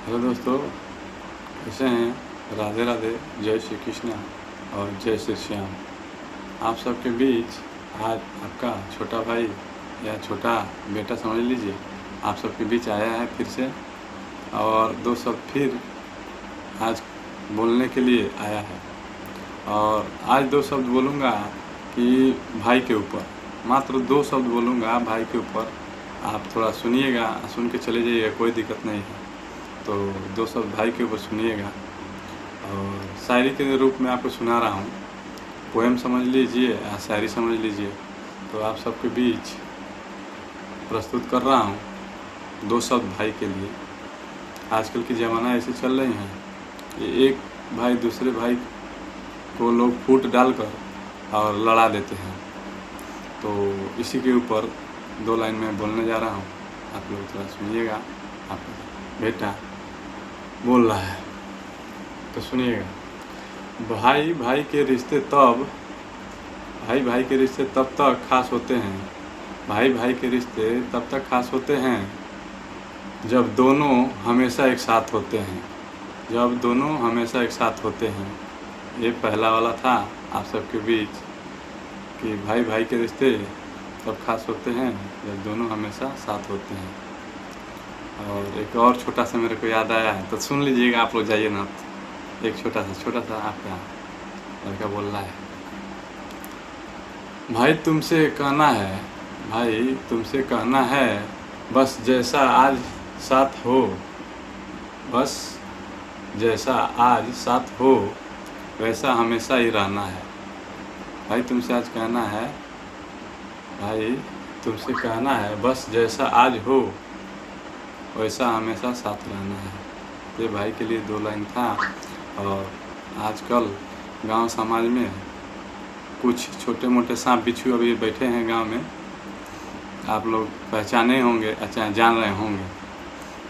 Hello दोस्तों, कैसे हैं। राधे राधे, जय श्री कृष्णा और जय श्री श्याम। आप सबके बीच आज आपका छोटा भाई या छोटा बेटा समझ लीजिए, आप सबके बीच आया है फिर से, और दो शब्द फिर आज बोलने के लिए आया है। और आज दो शब्द बोलूँगा कि भाई के ऊपर, मात्र दो शब्द बोलूँगा भाई के ऊपर। आप थोड़ा सुनिएगा, सुन के चले जाइएगा, कोई दिक्कत नहीं है। तो दो शब्द भाई के ऊपर सुनिएगा और शायरी के रूप में आपको सुना रहा हूँ। पोएम समझ लीजिए या शायरी समझ लीजिए। तो आप सबके बीच प्रस्तुत कर रहा हूँ दो शब्द भाई के लिए। आजकल की ज़माना ऐसे चल रही हैं, ये एक भाई दूसरे भाई को लोग फूट डालकर और लड़ा देते हैं। तो इसी के ऊपर दो लाइन में बोलने जा रहा हूँ, आप लोग थोड़ा सुनिएगा। आपका बेटा बोल रहा है तो सुनिएगा। भाई भाई के रिश्ते तब तक खास होते हैं। भाई भाई के रिश्ते तब तक खास होते हैं जब दोनों हमेशा एक साथ होते हैं। जब दोनों हमेशा एक साथ होते हैं। ये पहला वाला था आप सबके बीच कि भाई भाई के रिश्ते तब खास होते हैं जब दोनों हमेशा साथ होते हैं। और एक और छोटा सा मेरे को याद आया है, तो सुन लीजिएगा आप लोग, जाइए ना। एक छोटा सा आपका लड़का बोल रहा है, भाई तुमसे कहना है, बस जैसा आज साथ हो, बस जैसा आज साथ हो वैसा हमेशा ही रहना है। भाई तुमसे आज कहना है, बस जैसा आज हो वैसा हमेशा साथ रहना है। ये भाई के लिए दो लाइन था। और आजकल गांव समाज में कुछ छोटे मोटे सांप बिच्छू अभी बैठे हैं गांव में, आप लोग पहचाने होंगे, अच्छा जान रहे होंगे।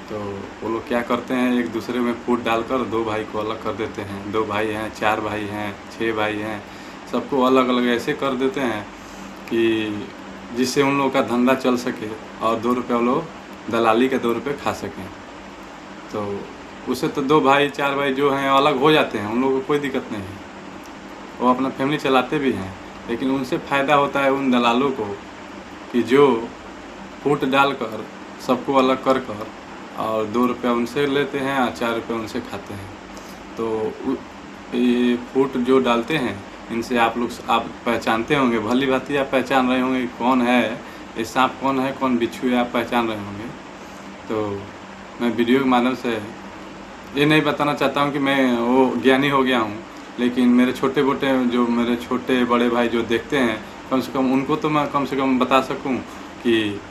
तो वो लोग क्या करते हैं, एक दूसरे में फूट डालकर दो भाई को अलग कर देते हैं। दो भाई हैं, चार भाई हैं, 6 भाई हैं, सबको अलग अलग ऐसे कर देते हैं कि जिससे उन लोगों का धंधा चल सके और 2 रुपये वो लोग दलाली के 2 रुपये खा सकें। तो उससे तो 2 भाई 4 भाई जो हैं अलग हो जाते हैं, उन लोगों को कोई दिक्कत नहीं है, वो अपना फैमिली चलाते भी हैं। लेकिन उनसे फ़ायदा होता है उन दलालों को कि जो फूट डालकर सबको अलग कर और 2 रुपये उनसे लेते हैं और 4 रुपये उनसे खाते हैं। तो ये फूट जो डालते हैं, इनसे आप पहचानते होंगे, भली भांति आप पहचान रहे होंगे कौन है ये सांप, कौन है कौन बिच्छू है, आप पहचान रहे होंगे। तो मैं वीडियो के माध्यम से ये नहीं बताना चाहता हूँ कि मैं वो ज्ञानी हो गया हूँ, लेकिन मेरे छोटे बड़े भाई जो देखते हैं, कम से कम उनको तो मैं कम से कम बता सकूँ कि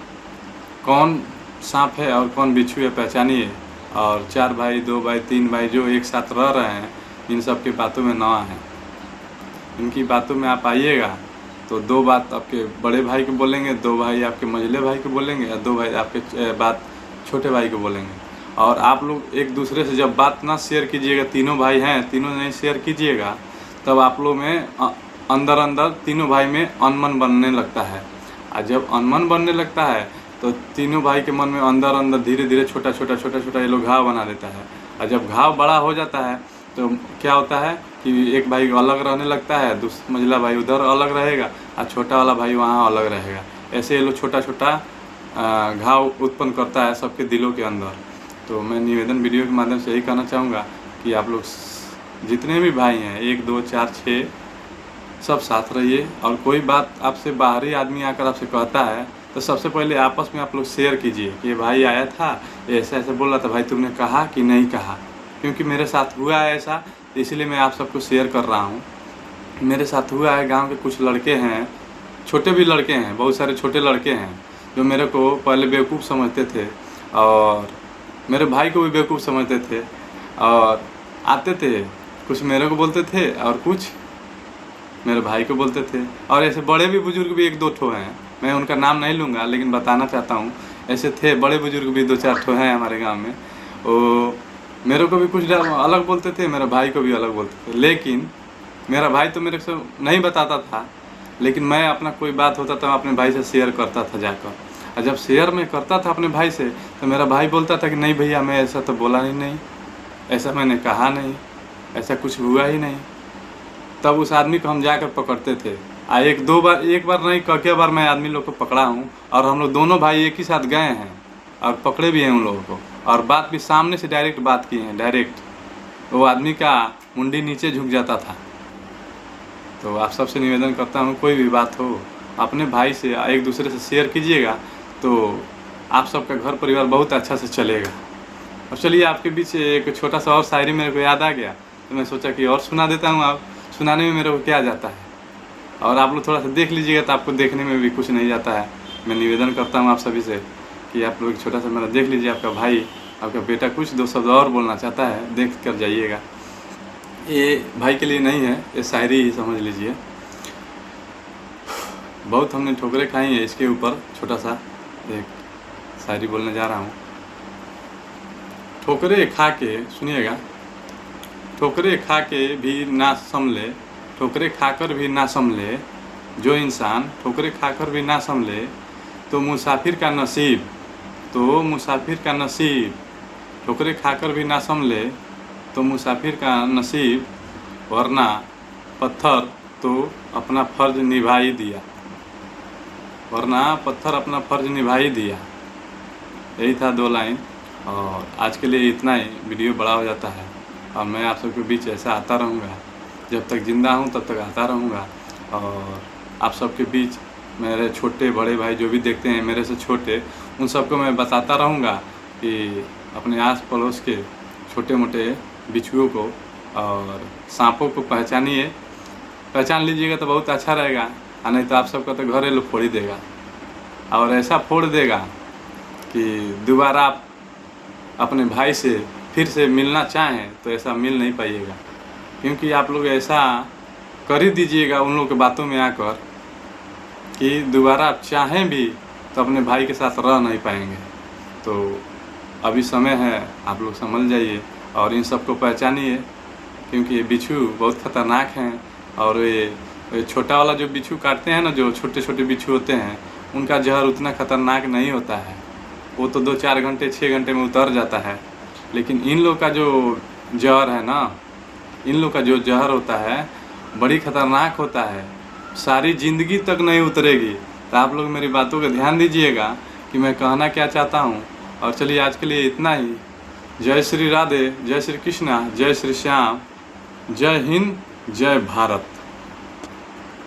कौन सांप है और कौन बिच्छू है, पहचानिए। और 4 भाई 2 भाई 3 भाई जो एक साथ रह रहे हैं, इन सब की बातों में ना है। इनकी बातों में आप आइएगा तो 2 बात आपके बड़े भाई को बोलेंगे, 2 भाई आपके मझले भाई को बोलेंगे और 2 भाई आपके बात छोटे भाई को बोलेंगे। और आप लोग एक दूसरे से जब बात ना शेयर कीजिएगा, तीनों भाई हैं, तीनों नहीं शेयर कीजिएगा, तब आप लोग में अंदर तीनों भाई में अनमन बनने लगता है। और जब अनमन बनने लगता है तो तीनों भाई के मन में अंदर धीरे धीरे छोटा ये लोग घाव बना देता है। और जब घाव बड़ा हो जाता है तो क्या होता है कि एक भाई अलग रहने लगता है, दूसरा मझला भाई उधर अलग रहेगा और छोटा वाला भाई वहाँ अलग रहेगा। ऐसे ये लोग छोटा घाव उत्पन्न करता है सबके दिलों के अंदर। तो मैं निवेदन वीडियो के माध्यम से यही कहना चाहूँगा कि आप लोग जितने भी भाई हैं, 1 2 4 6 सब साथ रहिए। और कोई बात आपसे बाहरी आदमी आकर आपसे कहता है तो सबसे पहले आपस में आप लोग शेयर कीजिए कि ये भाई आया था, ऐसा ऐसा बोल रहा था, भाई तुमने कहा कि नहीं कहा। क्योंकि मेरे साथ हुआ है ऐसा, इसलिए मैं आप सबको शेयर कर रहा हूँ। मेरे साथ हुआ है, गांव के कुछ लड़के हैं, छोटे भी लड़के हैं, बहुत सारे छोटे लड़के हैं जो मेरे को पहले बेवकूफ़ समझते थे और मेरे भाई को भी बेवकूफ़ समझते थे। और आते थे, कुछ मेरे को बोलते थे और कुछ मेरे भाई को बोलते थे। और ऐसे बड़े भी बुजुर्ग भी 1 2 ठो हैं, मैं उनका नाम नहीं लूँगा लेकिन बताना चाहता हूँ। ऐसे थे बड़े बुजुर्ग भी 2 4 ठो हैं हमारे गांव में। वो मेरे को भी कुछ अलग बोलते थे, मेरे भाई को भी अलग बोलते थे। लेकिन मेरा भाई तो मेरे से नहीं बताता था, लेकिन मैं अपना कोई बात होता था अपने भाई से शेयर करता था जाकर। और जब शेयर मैं करता था अपने भाई से तो मेरा भाई बोलता था कि नहीं भैया, मैं ऐसा तो बोला ही नहीं, ऐसा मैंने कहा नहीं, ऐसा कुछ हुआ ही नहीं। तब उस आदमी को हम जाकर पकड़ते थे। एक बार नहीं, कई बार मैं आदमी लोग को पकड़ा हूँ, और हम लोग दोनों भाई एक ही साथ गए हैं और पकड़े भी हैं उन लोगों को, और बात भी सामने से डायरेक्ट बात की हैं, डायरेक्ट। वो आदमी का मुंडी नीचे झुक जाता था। तो आप सबसे निवेदन करता हूँ, कोई भी बात हो अपने भाई से एक दूसरे से शेयर कीजिएगा, तो आप सबका घर परिवार बहुत अच्छा से चलेगा। और चलिए, आपके बीच एक छोटा सा और शायरी मेरे को याद आ गया, तो मैं सोचा कि और सुना देता हूँ। आप सुनाने में मेरे को क्या जाता है, और आप लोग थोड़ा सा देख लीजिएगा तो आपको देखने में भी कुछ नहीं जाता है। मैं निवेदन करता हूँ आप सभी से कि आप लोग छोटा सा मेरा देख लीजिए। आपका भाई, आपका बेटा कुछ दो शब्द और बोलना चाहता है, देख कर जाइएगा। ये भाई के लिए नहीं है, ये शायरी ही समझ लीजिए। बहुत हमने ठोकरें खाई हैं, इसके ऊपर छोटा सा एक शायरी बोलने जा रहा हूँ। ठोकरें खा के, सुनिएगा, ठोकरें खा के भी ना संभले, ठोकरें खाकर भी ना संभले जो इंसान, ठोकरें खाकर भी ना संभले तो मुसाफिर का नसीब, तो मुसाफिर का नसीब। ठोकरें खाकर भी ना संभले तो मुसाफिर का नसीब, वरना पत्थर तो अपना फ़र्ज निभा ही दिया, वरना पत्थर अपना फ़र्ज निभा ही दिया। यही था 2 लाइन, और आज के लिए इतना ही। वीडियो बड़ा हो जाता है, और मैं आप सबके बीच ऐसा आता रहूँगा, जब तक ज़िंदा हूँ तब तक आता रहूँगा। और आप सबके बीच मेरे छोटे बड़े भाई जो भी देखते हैं मेरे से छोटे, उन सबको मैं बताता रहूँगा कि अपने आस पड़ोस के छोटे मोटे बिच्छुओं को और सांपों को पहचानिए। पहचान लीजिएगा तो बहुत अच्छा रहेगा, और नहीं तो आप सबका तो घरेलू फोड़ ही देगा, और ऐसा फोड़ देगा कि दोबारा आप अपने भाई से फिर से मिलना चाहें तो ऐसा मिल नहीं पाइएगा, क्योंकि आप लोग ऐसा कर ही दीजिएगा उन लोगों की बातों में आकर कि दोबारा आप चाहें भी तो अपने भाई के साथ रह नहीं पाएंगे। तो अभी समय है, आप लोग समझ जाइए और इन सबको पहचानिए, क्योंकि ये बिच्छू बहुत ख़तरनाक हैं। और ये छोटा वाला जो बिच्छू काटते हैं ना, जो छोटे छोटे बिच्छू होते हैं, उनका जहर उतना ख़तरनाक नहीं होता है, वो तो 2-4 घंटे 6 घंटे में उतर जाता है। लेकिन इन लोग का जो जहर है ना, इन लोग का जो जहर होता है बड़ी ख़तरनाक होता है, सारी ज़िंदगी तक नहीं उतरेगी। तो आप लोग मेरी बातों का ध्यान दीजिएगा कि मैं कहना क्या चाहता हूँ। और चलिए, आज के लिए इतना ही। जय श्री राधे, जय श्री कृष्णा, जय श्री श्याम, जय हिंद, जय भारत।